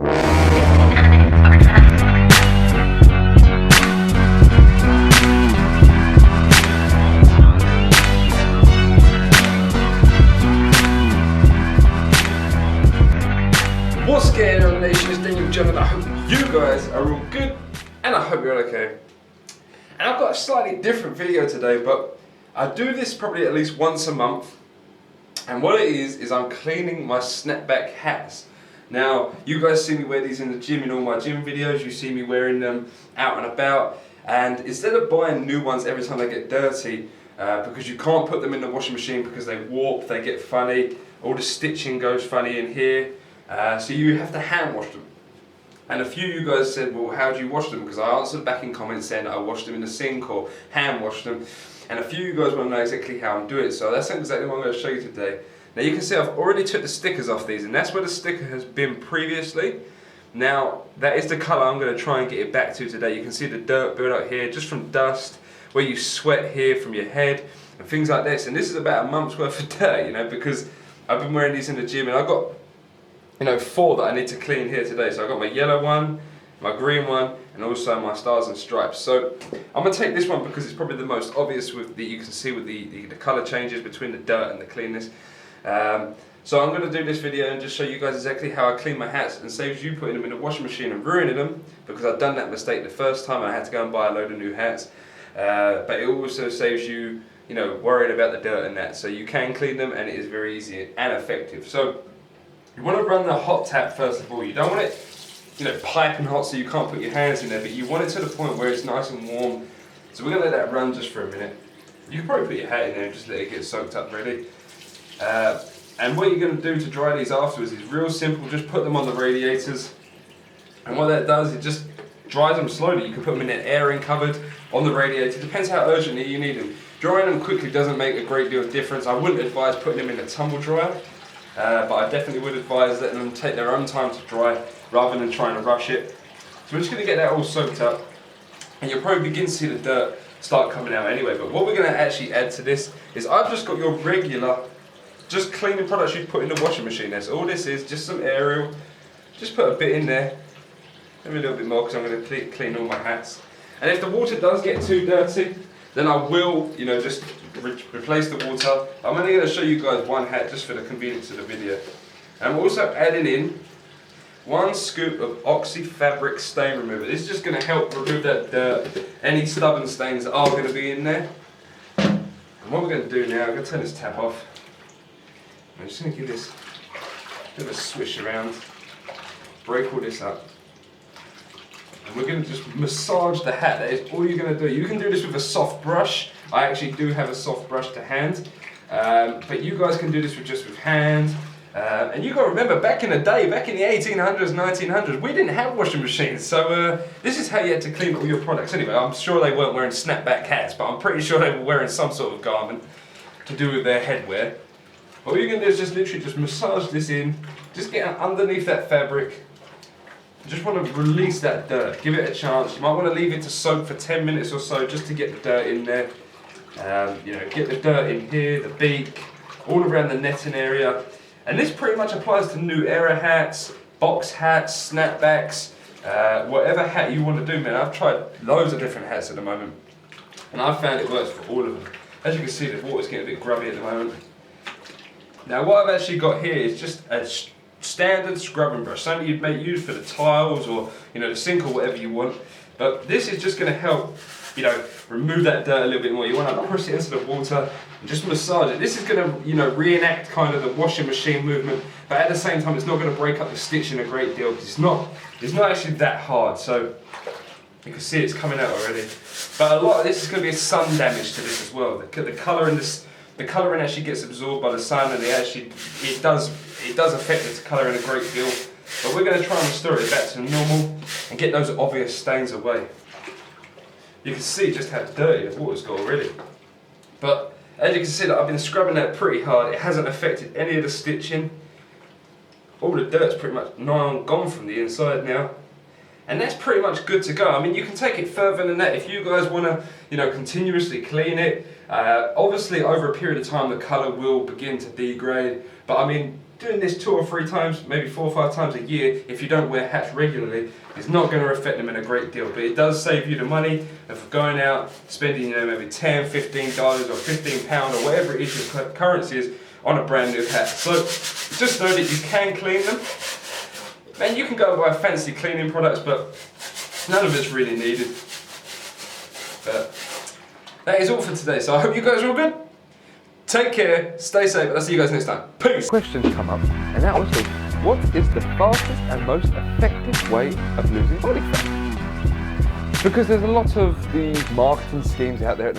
What's going on, nation? It's DanielJon, and I hope you guys are all good, and I hope you're okay. And I've got a slightly different video today, but I do this probably at least once a month. And what it is I'm cleaning my snapback hats. Now, you guys see me wear these in the gym in all my gym videos. You see me wearing them out and about. And instead of buying new ones every time they get dirty, because you can't put them in the washing machine because they warp, they get funny, all the stitching goes funny in here. So you have to hand wash them. And a few of you guys said, well, how do you wash them? Because I answered back in comments saying that I washed them in the sink or hand washed them. And a few of you guys want to know exactly how I'm doing it. So that's exactly what I'm going to show you today. Now you can see I've already took the stickers off these, and that's where the sticker has been previously. Now that is the colour I'm going to try and get it back to today. You can see the dirt build up here just from dust, where you sweat here from your head and things like this. And this is about a month's worth of dirt, you know, because I've been wearing these in the gym, and I've got, you know, 4 that I need to clean here today. So I've got my yellow one, my green one, and also my stars and stripes. So I'm going to take this one because it's probably the most obvious with you can see with the colour changes between the dirt and the cleanness. So I'm going to do this video and just show you guys exactly how I clean my hats, and saves you putting them in the washing machine and ruining them, because I've done that mistake the first time and I had to go and buy a load of new hats. But it also saves you, you know, worrying about the dirt and that. So you can clean them, and it is very easy and effective. So you want to run the hot tap first of all. You don't want it, you know, piping hot so you can't put your hands in there, but you want it to the point where it's nice and warm. So we're going to let that run just for a minute. You can probably put your hat in there and just let it get soaked up ready. And what you're going to do to dry these afterwards is real simple. Just put them on the radiators, and what that does, it just dries them slowly. You can put them in an airing cupboard on the radiator. Depends how urgently you need them. Drying them quickly doesn't make a great deal of difference. I wouldn't advise putting them in a tumble dryer. But I definitely would advise letting them take their own time to dry rather than trying to rush it. So we're just going to get that all soaked up, and you'll probably begin to see the dirt start coming out anyway. But what we're going to actually add to this is I've just got your regular, just cleaning products you'd put in the washing machine. That's all this is, just some Ariel. Just put a bit in there, maybe a little bit more because I'm going to clean all my hats. And if the water does get too dirty, then I will, you know, just replace the water. I'm only going to show you guys one hat just for the convenience of the video. And I'm also adding in 1 scoop of Oxy Fabric Stain Remover. This is just going to help remove that dirt, any stubborn stains that are going to be in there. And what we're going to do now, I'm going to turn this tap off. I'm just going to give this a bit of a swish around, break all this up. And we're going to just massage the hat. That is all you're going to do. You can do this with a soft brush. I actually do have a soft brush to hand. But you guys can do this with just with hand. And you got to remember, back in the day, back in the 1800s, 1900s, we didn't have washing machines. So this is how you had to clean all your products. Anyway, I'm sure they weren't wearing snapback hats, but I'm pretty sure they were wearing some sort of garment to do with their headwear. All you're going to do is just literally just massage this in. Just get underneath that fabric. Just want to release that dirt, give it a chance. You might want to leave it to soak for 10 minutes or so just to get the dirt in there. You know, get the dirt in here, the beak, all around the netting area. And this pretty much applies to new era hats, box hats, snapbacks, whatever hat you want to do, man. I've tried loads of different hats at the moment, and I've found it works for all of them. As you can see, the water's getting a bit grubby at the moment. Now what I've actually got here is just a standard scrubbing brush, something you'd make use for the tiles or, you know, the sink or whatever you want. But this is just going to help, you know, remove that dirt a little bit more. You want to push it into the water and just massage it. This is going to, you know, reenact kind of the washing machine movement, but at the same time it's not going to break up the stitching a great deal because it's not actually that hard. So you can see it's coming out already. But a lot of this is going to be sun damage to this as well. The colour in this, the colouring actually gets absorbed by the sun, and it does affect the colouring a great deal. But we're going to try and restore it back to normal and get those obvious stains away. You can see just how dirty the water's got already. But as you can see, I've been scrubbing that pretty hard. It hasn't affected any of the stitching. All the dirt's pretty much gone from the inside now. And that's pretty much good to go. I mean, you can take it further than that if you guys want to, you know, continuously clean it. Obviously, over a period of time, the colour will begin to degrade. But I mean, doing this 2 or 3 times, maybe 4 or 5 times a year, if you don't wear hats regularly, is not going to affect them in a great deal. But it does save you the money of going out, spending, you know, maybe $10, $15 or £15 or whatever it is your currency is on a brand new hat. So just know that you can clean them. And you can go and buy fancy cleaning products, but none of it's really needed. But that is all for today. So I hope you guys are all good. Take care, stay safe, and I'll see you guys next time. Peace! Questions come up, and that was what is the fastest and most effective way of losing body fat? Because there's a lot of these marketing schemes out there at the moment.